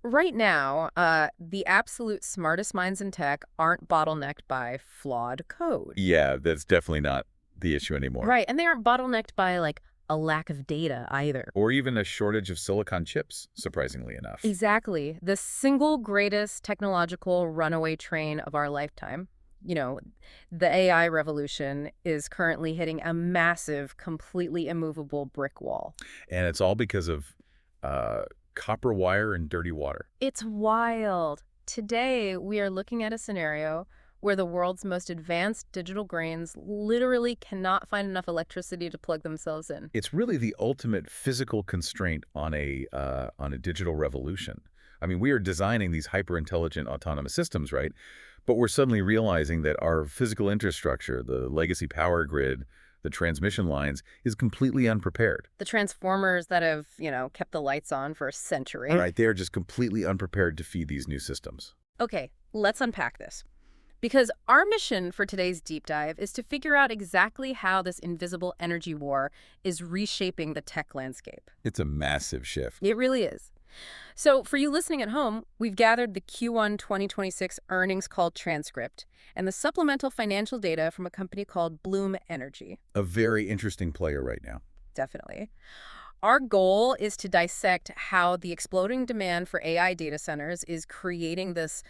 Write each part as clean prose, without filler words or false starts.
right now, the absolute smartest minds in tech aren't bottlenecked by flawed code. Yeah, that's definitely not the issue anymore. Right, and they aren't bottlenecked by, like, a lack of data either. Or even a shortage of silicon chips, surprisingly enough. Exactly. The single greatest technological runaway train of our lifetime, you know, the AI revolution is currently hitting a massive, completely immovable brick wall. And it's all because of copper wire and dirty water. It's wild. Today, we are looking at a scenario where the world's most advanced digital brains literally cannot find enough electricity to plug themselves in. It's really the ultimate physical constraint on a digital revolution. I mean, we are designing these hyper-intelligent autonomous systems, right? But we're suddenly realizing that our physical infrastructure, the legacy power grid, the transmission lines, is completely unprepared. The transformers that have, kept the lights on for a century. Right, they are just completely unprepared to feed these new systems. Okay, let's unpack this. Because our mission for today's deep dive is to figure out exactly how this invisible energy war is reshaping the tech landscape. It's a massive shift. It really is. So for you listening at home, we've gathered the Q1 2026 earnings call transcript and the supplemental financial data from a company called Bloom Energy. A very interesting player right now. Definitely. Our goal is to dissect how the exploding demand for AI data centers is creating this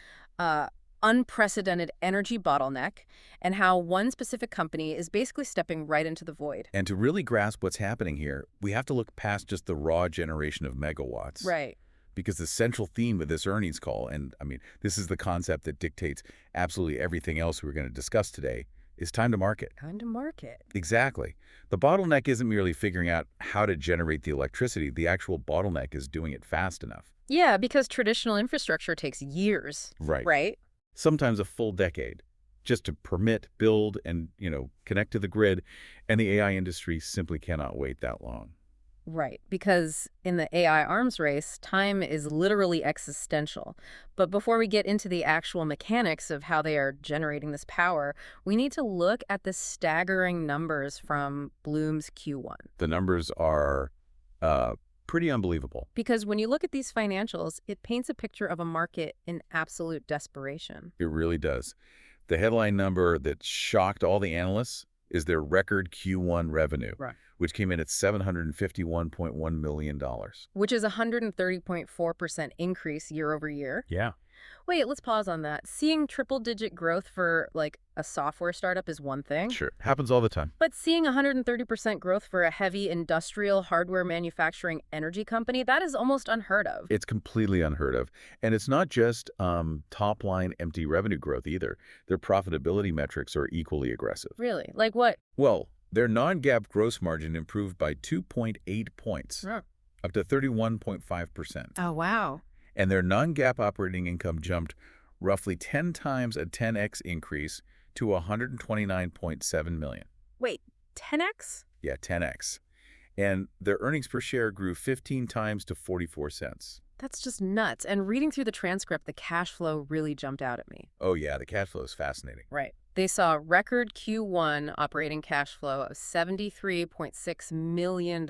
unprecedented energy bottleneck and how one specific company is basically stepping right into the void. And to really grasp what's happening here, we have to look past just the raw generation of megawatts. Right. Because the central theme of this earnings call, and I mean, this is the concept that dictates absolutely everything else we're going to discuss today, is time to market. Time to market. Exactly. The bottleneck isn't merely figuring out how to generate the electricity. The actual bottleneck is doing it fast enough. Yeah, because traditional infrastructure takes years. Right. Right? Sometimes a full decade, just to permit, build, and, connect to the grid, and the AI industry simply cannot wait that long. Right, because in the AI arms race, time is literally existential. But before we get into the actual mechanics of how they are generating this power, we need to look at the staggering numbers from Bloom's Q1. The numbers are pretty unbelievable. Because when you look at these financials, it paints a picture of a market in absolute desperation. It really does. The headline number that shocked all the analysts is their record Q1 revenue, Right. which came in at $751.1 million. Which is a 130.4% increase year over year. Yeah. Wait, let's pause on that. Seeing triple-digit growth for, like, a software startup is one thing. Sure. Happens all the time. But seeing 130% growth for a heavy industrial hardware manufacturing energy company, that is almost unheard of. It's completely unheard of. And it's not just top-line empty revenue growth either. Their profitability metrics are equally aggressive. Really? Like what? Well, their non-GAAP gross margin improved by 2.8 points, up to 31.5%. Oh, wow. And their non-GAAP operating income jumped roughly 10 times, a 10x increase to $129.7 million. Wait, 10x? Yeah, 10x. And their earnings per share grew 15 times to 44 cents. That's just nuts. And reading through the transcript, the cash flow really jumped out at me. Oh yeah, the cash flow is fascinating. Right. They saw record Q1 operating cash flow of $73.6 million.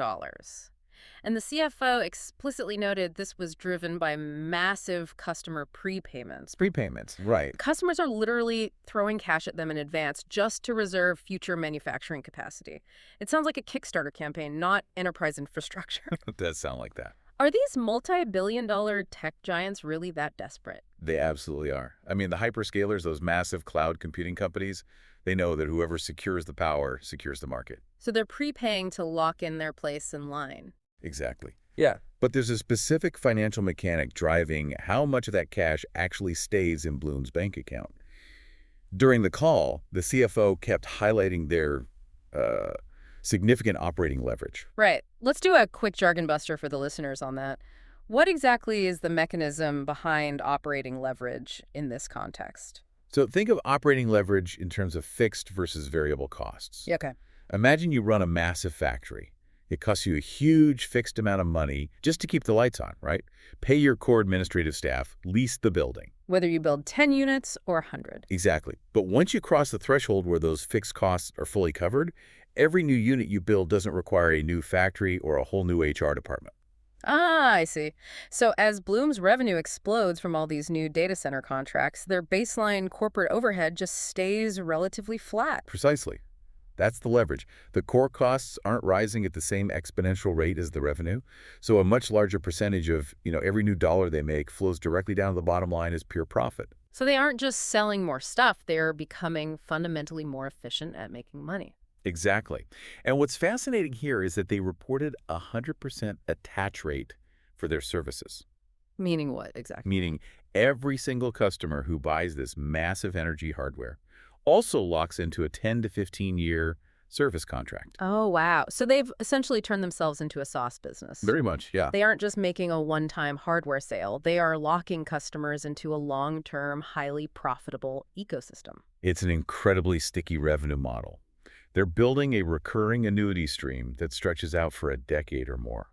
And the CFO explicitly noted this was driven by massive customer prepayments. Prepayments, right. Customers are literally throwing cash at them in advance just to reserve future manufacturing capacity. It sounds like a Kickstarter campaign, not enterprise infrastructure. It does sound like that. Are these multi-billion-dollar tech giants really that desperate? They absolutely are. I mean, the hyperscalers, those massive cloud computing companies, they know that whoever secures the power secures the market. So they're prepaying to lock in their place in line. Exactly. Yeah. But there's a specific financial mechanic driving how much of that cash actually stays in Bloom's bank account. During the call, the CFO kept highlighting their significant operating leverage. Right. Let's do a quick jargon buster for the listeners on that. What exactly is the mechanism behind operating leverage in this context? So think of operating leverage in terms of fixed versus variable costs. Yeah, okay. Imagine you run a massive factory. It costs you a huge fixed amount of money just to keep the lights on, right? Pay your core administrative staff, lease the building. Whether you build 10 units or 100. Exactly. But once you cross the threshold where those fixed costs are fully covered, every new unit you build doesn't require a new factory or a whole new HR department. Ah, I see. So as Bloom's revenue explodes from all these new data center contracts, their baseline corporate overhead just stays relatively flat. Precisely. That's the leverage. The core costs aren't rising at the same exponential rate as the revenue, so a much larger percentage of, every new dollar they make flows directly down to the bottom line as pure profit. So they aren't just selling more stuff, they're becoming fundamentally more efficient at making money. Exactly. And what's fascinating here is that they reported a 100% attach rate for their services, Meaning what exactly? meaning every single customer who buys this massive energy hardware also locks into a 10 to 15-year service contract. Oh, wow. So they've essentially turned themselves into a sauce business. Very much, yeah. They aren't just making a one-time hardware sale. They are locking customers into a long-term, highly profitable ecosystem. It's an incredibly sticky revenue model. They're building a recurring annuity stream that stretches out for a decade or more.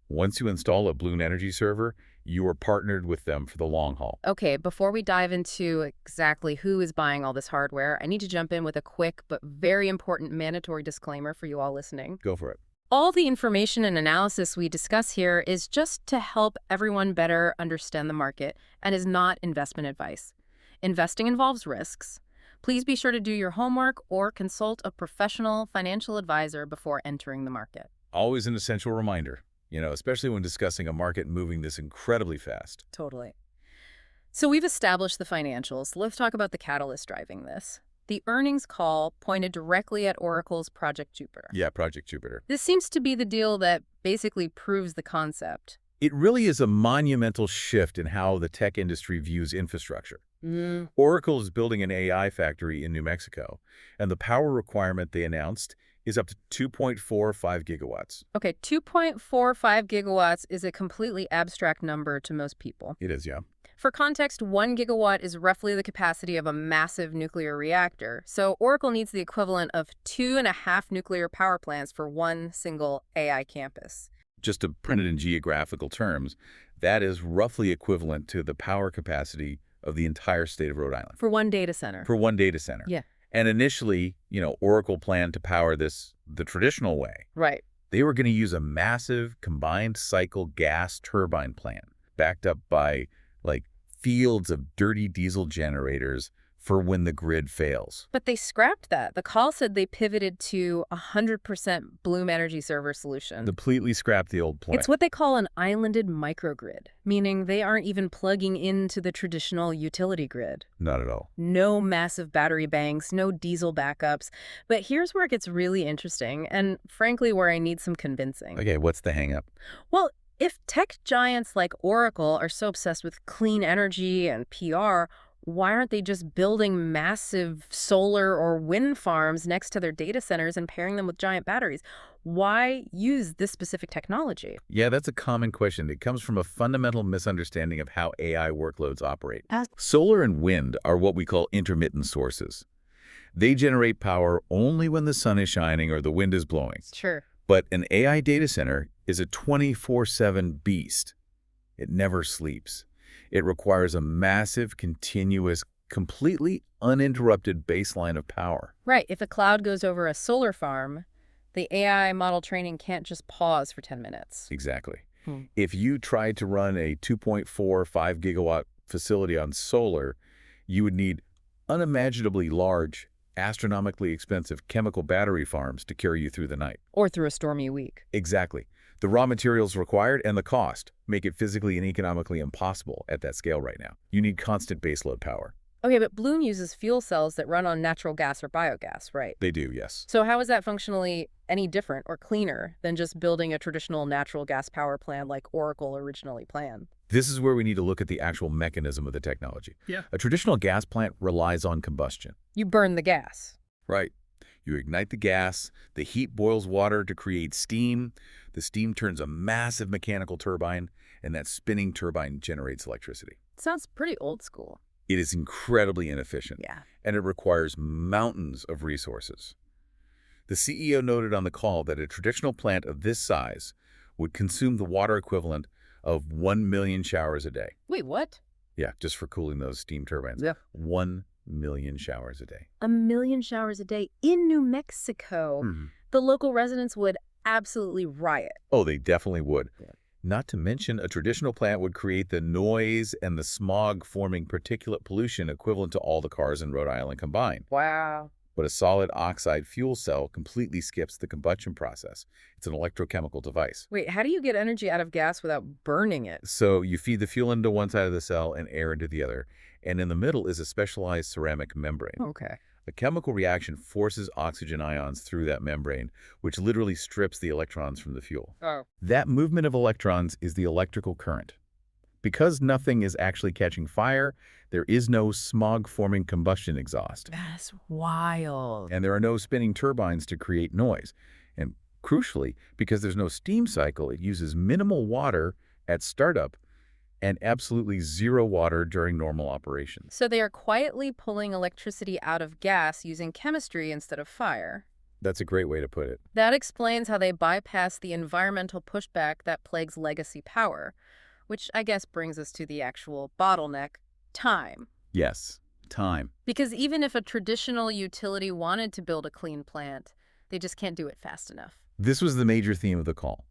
Once you install a Bloom Energy server, you are partnered with them for the long haul. Okay, before we dive into exactly who is buying all this hardware, I need to jump in with a quick but very important mandatory disclaimer for you all listening. Go for it. All the information and analysis we discuss here is just to help everyone better understand the market and is not investment advice. Investing involves risks. Please be sure to do your homework or consult a professional financial advisor before entering the market. Always an essential reminder, especially when discussing a market moving this incredibly fast. Totally. So we've established the financials. Let's talk about the catalyst driving this. The earnings call pointed directly at Oracle's Project Jupiter. Yeah, Project Jupiter. This seems to be the deal that basically proves the concept. It really is a monumental shift in how the tech industry views infrastructure. Oracle is building an AI factory in New Mexico, and the power requirement they announced is up to 2.45 gigawatts. Okay, 2.45 gigawatts is a completely abstract number to most people. It is, yeah. For context, 1 gigawatt is roughly the capacity of a massive nuclear reactor. So Oracle needs the equivalent of 2.5 nuclear power plants for one single AI campus. Just to print it in geographical terms, that is roughly equivalent to the power capacity of the entire state of Rhode Island. For one data center. For one data center. Yeah. And initially, Oracle planned to power this the traditional way. Right. They were going to use a massive combined cycle gas turbine plant backed up by, fields of dirty diesel generators for when the grid fails. But they scrapped that. The call said they pivoted to 100% Bloom Energy Server solution. Completely scrapped the old plan. It's what they call an islanded microgrid, meaning they aren't even plugging into the traditional utility grid. Not at all. No massive battery banks, no diesel backups. But here's where it gets really interesting, and frankly where I need some convincing. Okay, what's the hang-up? Well, if tech giants like Oracle are so obsessed with clean energy and PR, why aren't they just building massive solar or wind farms next to their data centers and pairing them with giant batteries? Why use this specific technology? Yeah, that's a common question. It comes from a fundamental misunderstanding of how AI workloads operate. Solar and wind are what we call intermittent sources. They generate power only when the sun is shining or the wind is blowing. Sure. But an AI data center is a 24/7 beast. It never sleeps. It requires a massive, continuous, completely uninterrupted baseline of power. Right. If a cloud goes over a solar farm, the AI model training can't just pause for 10 minutes. Exactly. If you tried to run a 2.45 gigawatt facility on solar, you would need unimaginably large, astronomically expensive chemical battery farms to carry you through the night. Or through a stormy week. Exactly. The raw materials required and the cost make it physically and economically impossible at that scale right now. You need constant baseload power. Okay, but Bloom uses fuel cells that run on natural gas or biogas, right? They do, yes. So how is that functionally any different or cleaner than just building a traditional natural gas power plant like Oracle originally planned? This is where we need to look at the actual mechanism of the technology. Yeah. A traditional gas plant relies on combustion. You burn the gas. Right. You ignite the gas, the heat boils water to create steam, the steam turns a massive mechanical turbine, and that spinning turbine generates electricity. Sounds pretty old school. It is incredibly inefficient. Yeah. And it requires mountains of resources. The CEO noted on the call that a traditional plant of this size would consume the water equivalent of 1 million showers a day. Wait, what? Yeah, just for cooling those steam turbines. Yeah. 1 million showers a day. 1 million showers a day in New Mexico. The local residents would absolutely riot. Oh, they definitely would. Yeah. Not to mention, a traditional plant would create the noise and the smog-forming particulate pollution equivalent to all the cars in Rhode Island combined. Wow. But a solid oxide fuel cell completely skips the combustion process. It's an electrochemical device. Wait, how do you get energy out of gas without burning it? So you feed the fuel into one side of the cell and air into the other, and in the middle is a specialized ceramic membrane. Okay. A chemical reaction forces oxygen ions through that membrane, which literally strips the electrons from the fuel. Oh. That movement of electrons is the electrical current. Because nothing is actually catching fire, there is no smog-forming combustion exhaust. That's wild. And there are no spinning turbines to create noise. And crucially, because there's no steam cycle, it uses minimal water at startup and absolutely zero water during normal operations. So they are quietly pulling electricity out of gas using chemistry instead of fire. That's a great way to put it. That explains how they bypass the environmental pushback that plagues legacy power, which I guess brings us to the actual bottleneck, time. Yes, time. Because even if a traditional utility wanted to build a clean plant, they just can't do it fast enough. This was the major theme of the call.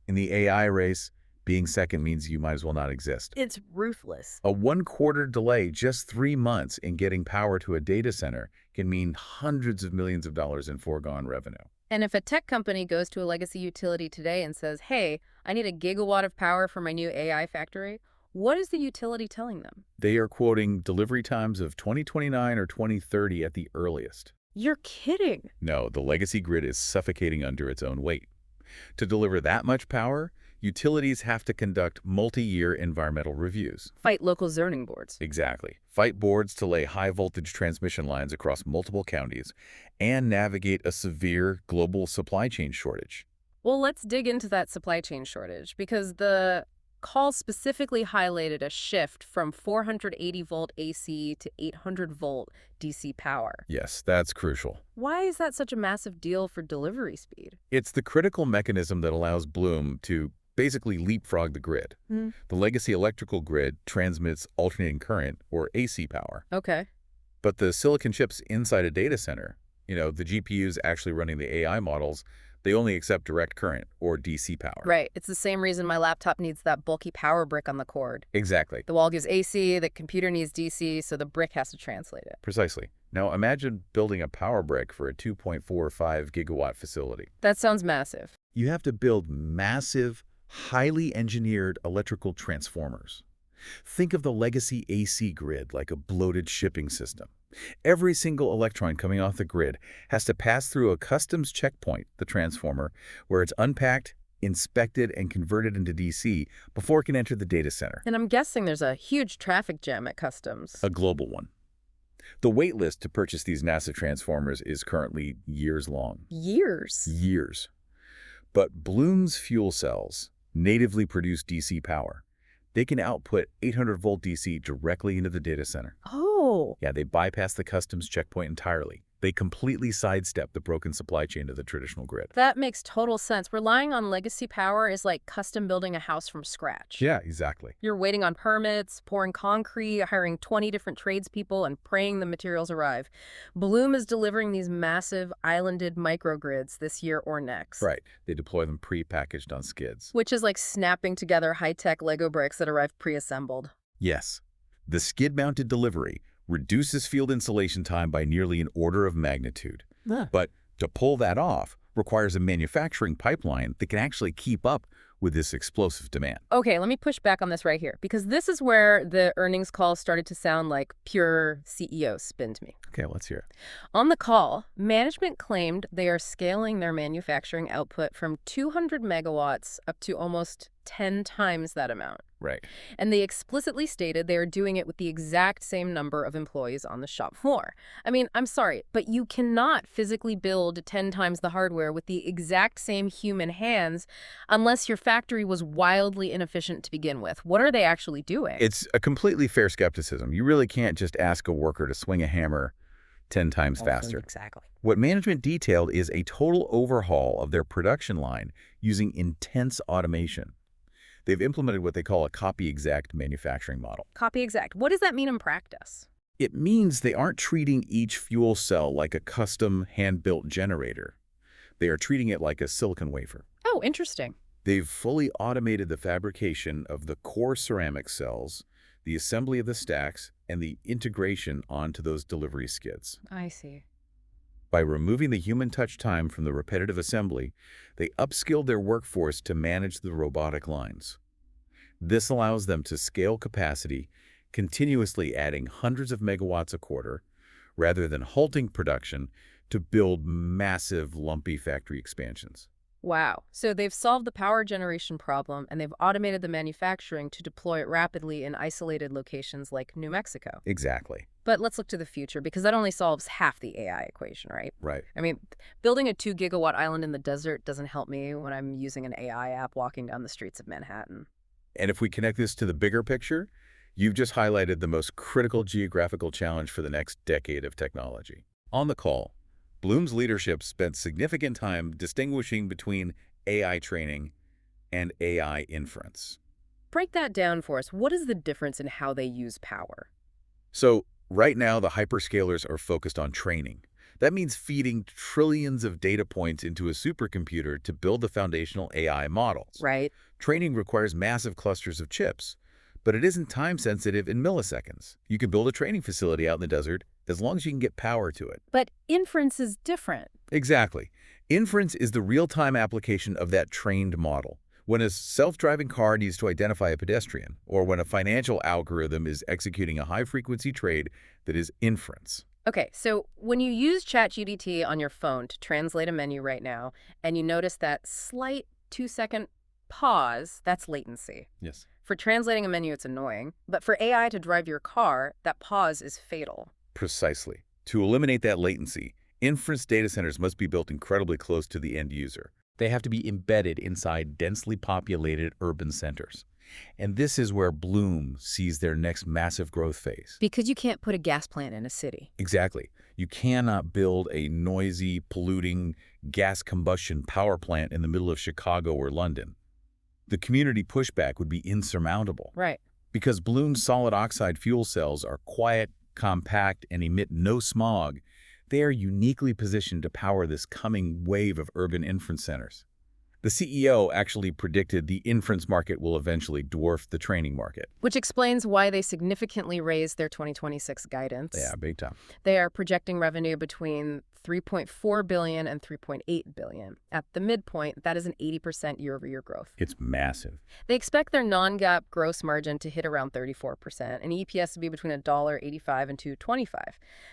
In the AI race, being second means you might as well not exist. It's ruthless. A one-quarter delay, just 3 months in getting power to a data center, can mean hundreds of millions of dollars in foregone revenue. And if a tech company goes to a legacy utility today and says, hey, I need a gigawatt of power for my new AI factory, what is the utility telling them? They are quoting delivery times of 2029 or 2030 at the earliest. You're kidding. No, the legacy grid is suffocating under its own weight. To deliver that much power, utilities have to conduct multi-year environmental reviews. Fight local zoning boards. Exactly. Fight boards to lay high-voltage transmission lines across multiple counties and navigate a severe global supply chain shortage. Well, let's dig into that supply chain shortage, because the call specifically highlighted a shift from 480-volt AC to 800-volt DC power. Yes, that's crucial. Why is that such a massive deal for delivery speed? It's the critical mechanism that allows Bloom to basically leapfrog the grid. The legacy electrical grid transmits alternating current, or AC power. Okay. But the silicon chips inside a data center, the GPUs actually running the AI models, they only accept direct current, or DC power. Right. It's the same reason my laptop needs that bulky power brick on the cord. Exactly. The wall gives AC, the computer needs DC, so the brick has to translate it. Precisely. Now imagine building a power brick for a 2.45 gigawatt facility. That sounds massive. You have to build massive, highly engineered electrical transformers. Think of the legacy AC grid like a bloated shipping system. Every single electron coming off the grid has to pass through a customs checkpoint, the transformer, where it's unpacked, inspected, and converted into DC before it can enter the data center. And I'm guessing there's a huge traffic jam at customs. A global one. The wait list to purchase these massive transformers is currently years long. Years? Years. But Bloom's fuel cells natively produce DC power. They can output 800-volt DC directly into the data center. Oh. Yeah, they bypass the customs checkpoint entirely. They completely sidestep the broken supply chain of the traditional grid. That makes total sense. Relying on legacy power is like custom building a house from scratch. Yeah, exactly. You're waiting on permits, pouring concrete, hiring 20 different tradespeople, and praying the materials arrive. Bloom is delivering these massive islanded microgrids this year or next. Right. They deploy them pre-packaged on skids. Which is like snapping together high-tech Lego bricks that arrive pre-assembled. Yes. The skid-mounted delivery reduces field installation time by nearly an order of magnitude. But to pull that off requires a manufacturing pipeline that can actually keep up with this explosive demand. Okay, let me push back on this right here, because this is where the earnings call started to sound like pure CEO spin to me. Okay, let's hear it. On the call, management claimed they are scaling their manufacturing output from 200 megawatts up to almost 10 times that amount. Right. And they explicitly stated they are doing it with the exact same number of employees on the shop floor. I mean, I'm sorry, but you cannot physically build 10 times the hardware with the exact same human hands unless your factory was wildly inefficient to begin with. What are they actually doing? It's a completely fair skepticism. You really can't just ask a worker to swing a hammer 10 times faster. Exactly. What management detailed is a total overhaul of their production line using intense automation. They've implemented what they call a copy-exact manufacturing model. Copy-exact. What does that mean in practice? It means they aren't treating each fuel cell like a custom hand-built generator. They are treating it like a silicon wafer. Oh, interesting. They've fully automated the fabrication of the core ceramic cells, the assembly of the stacks, and the integration onto those delivery skids. I see. By removing the human touch time from the repetitive assembly, they upskilled their workforce to manage the robotic lines. This allows them to scale capacity, continuously adding hundreds of megawatts a quarter, rather than halting production to build massive, lumpy factory expansions. Wow. So they've solved the power generation problem and they've automated the manufacturing to deploy it rapidly in isolated locations like New Mexico. Exactly. But let's look to the future because that only solves half the AI equation, right? Right. I mean, building a 2-gigawatt island in the desert doesn't help me when I'm using an AI app walking down the streets of Manhattan. And if we connect this to the bigger picture, you've just highlighted the most critical geographical challenge for the next decade of technology. On the call, Bloom's leadership spent significant time distinguishing between AI training and AI inference. Break that down for us. What is the difference in how they use power? So right now, the hyperscalers are focused on training. That means feeding trillions of data points into a supercomputer to build the foundational AI models. Right. Training requires massive clusters of chips, but it isn't time-sensitive in milliseconds. You can build a training facility out in the desert as long as you can get power to it. But inference is different. Exactly. Inference is the real-time application of that trained model. When a self-driving car needs to identify a pedestrian, or when a financial algorithm is executing a high-frequency trade, that is inference. Okay, so when you use ChatGPT on your phone to translate a menu right now, and you notice that slight 2-second pause, that's latency. Yes. For translating a menu, it's annoying. But for AI to drive your car, that pause is fatal. Precisely. To eliminate that latency, inference data centers must be built incredibly close to the end user. They have to be embedded inside densely populated urban centers. And this is where Bloom sees their next massive growth phase. Because you can't put a gas plant in a city. Exactly. You cannot build a noisy, polluting gas combustion power plant in the middle of Chicago or London. The community pushback would be insurmountable. Right. Because Bloom's solid oxide fuel cells are quiet, compact, and emit no smog, they are uniquely positioned to power this coming wave of urban inference centers. The CEO actually predicted the inference market will eventually dwarf the training market. Which explains why they significantly raised their 2026 guidance. Yeah, big time. They are projecting revenue between $3.4 billion and $3.8 billion. At the midpoint, that is an 80% year-over-year growth. It's massive. They expect their non-GAAP gross margin to hit around 34% and EPS to be between $1.85 and $2.25.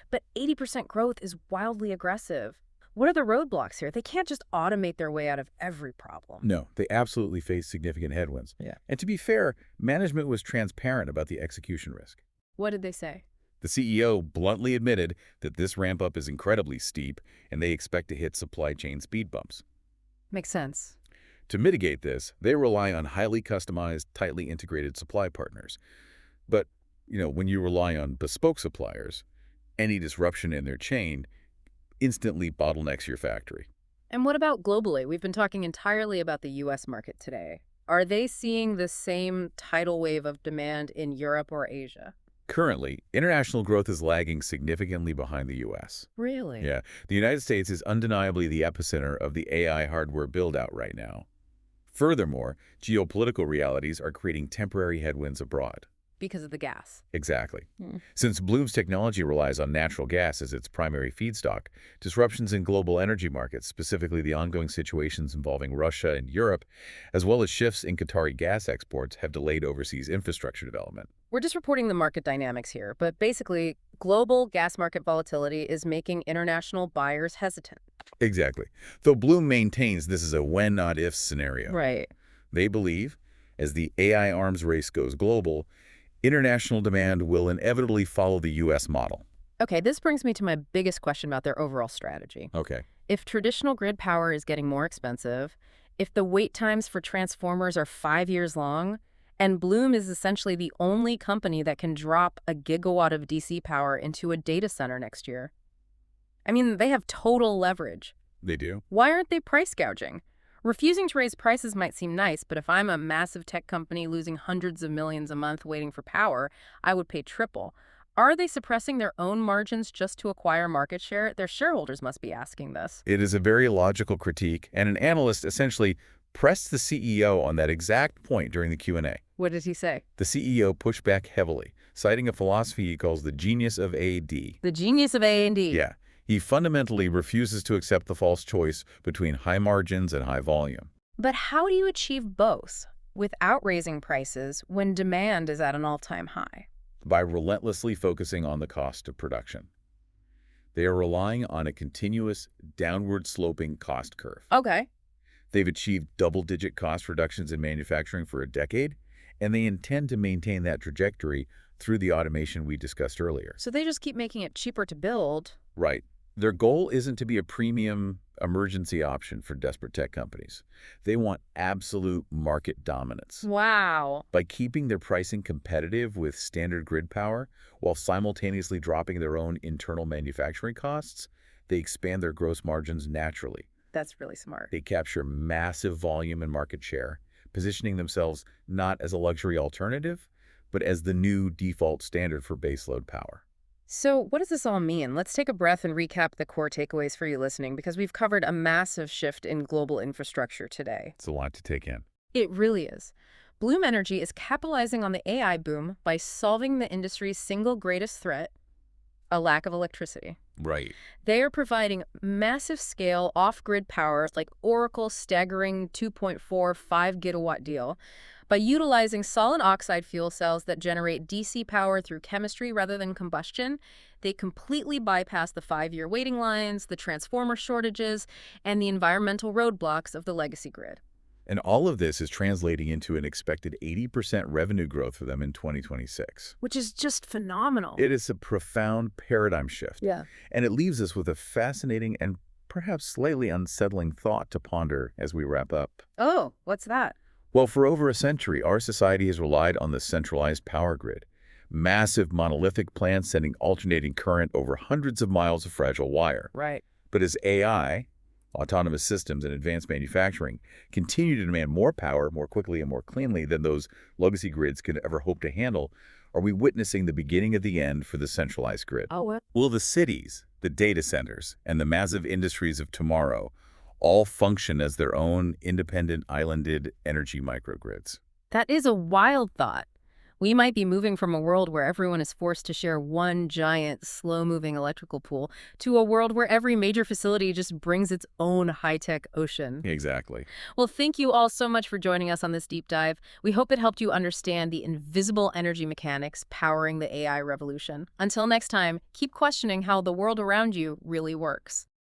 But 80% growth is wildly aggressive. What are the roadblocks here? They can't just automate their way out of every problem. No, they absolutely face significant headwinds. Yeah. And to be fair, management was transparent about the execution risk. What did they say? The CEO bluntly admitted that this ramp-up is incredibly steep and they expect to hit supply chain speed bumps. Makes sense. To mitigate this, they rely on highly customized, tightly integrated supply partners. But, when you rely on bespoke suppliers, any disruption in their chain instantly bottlenecks your factory. And what about globally? We've been talking entirely about the U.S. market today. Are they seeing the same tidal wave of demand in Europe or Asia? Currently, international growth is lagging significantly behind the U.S. Really? Yeah, the United States is undeniably the epicenter of the AI hardware build-out right now. Furthermore, geopolitical realities are creating temporary headwinds abroad. Because of the gas. Exactly. Since Bloom's technology relies on natural gas as its primary feedstock, disruptions in global energy markets, specifically the ongoing situations involving Russia and Europe, as well as shifts in Qatari gas exports, have delayed overseas infrastructure development. We're just reporting the market dynamics here, but basically, global gas market volatility is making international buyers hesitant. Exactly. Though Bloom maintains this is a when not if scenario. Right. They believe, as the AI arms race goes global, international demand will inevitably follow the U.S. model. Okay, this brings me to my biggest question about their overall strategy. Okay. If traditional grid power is getting more expensive, if the wait times for transformers are 5 years long, and Bloom is essentially the only company that can drop a gigawatt of DC power into a data center next year. I mean, they have total leverage. They do? Why aren't they price gouging? Refusing to raise prices might seem nice, but if I'm a massive tech company losing hundreds of millions a month waiting for power, I would pay triple. Are they suppressing their own margins just to acquire market share? Their shareholders must be asking this. It is a very logical critique, and an analyst essentially pressed the CEO on that exact point during the Q&A. What did he say? The CEO pushed back heavily, citing a philosophy he calls the genius of A&D. The genius of A&D. Yeah, he fundamentally refuses to accept the false choice between high margins and high volume. But how do you achieve both without raising prices when demand is at an all-time high? By relentlessly focusing on the cost of production. They are relying on a continuous downward-sloping cost curve. Okay. They've achieved double-digit cost reductions in manufacturing for a decade, and they intend to maintain that trajectory through the automation we discussed earlier. So they just keep making it cheaper to build. Right. Their goal isn't to be a premium emergency option for desperate tech companies. They want absolute market dominance. Wow. By keeping their pricing competitive with standard grid power while simultaneously dropping their own internal manufacturing costs, they expand their gross margins naturally. That's really smart. They capture massive volume and market share, positioning themselves not as a luxury alternative, but as the new default standard for baseload power. So what does this all mean? Let's take a breath and recap the core takeaways for you listening, because we've covered a massive shift in global infrastructure today. It's a lot to take in. It really is. Bloom Energy is capitalizing on the AI boom by solving the industry's single greatest threat, a lack of electricity. Right. They are providing massive scale off-grid power, like Oracle's staggering 2.45 gigawatt deal, by utilizing solid oxide fuel cells that generate DC power through chemistry rather than combustion. They completely bypass the 5-year waiting lines, the transformer shortages, and the environmental roadblocks of the legacy grid. And all of this is translating into an expected 80% revenue growth for them in 2026. Which is just phenomenal. It is a profound paradigm shift. Yeah. And it leaves us with a fascinating and perhaps slightly unsettling thought to ponder as we wrap up. Oh, what's that? Well, for over a century, our society has relied on the centralized power grid. Massive monolithic plants sending alternating current over hundreds of miles of fragile wire. Right. But as AI, autonomous systems, and advanced manufacturing continue to demand more power more quickly and more cleanly than those legacy grids could ever hope to handle, are we witnessing the beginning of the end for the centralized grid? Oh, what? Will the cities, the data centers, and the massive industries of tomorrow all function as their own independent islanded energy microgrids? That is a wild thought. We might be moving from a world where everyone is forced to share one giant, slow-moving electrical pool to a world where every major facility just brings its own high-tech ocean. Exactly. Well, thank you all so much for joining us on this deep dive. We hope it helped you understand the invisible energy mechanics powering the AI revolution. Until next time, keep questioning how the world around you really works.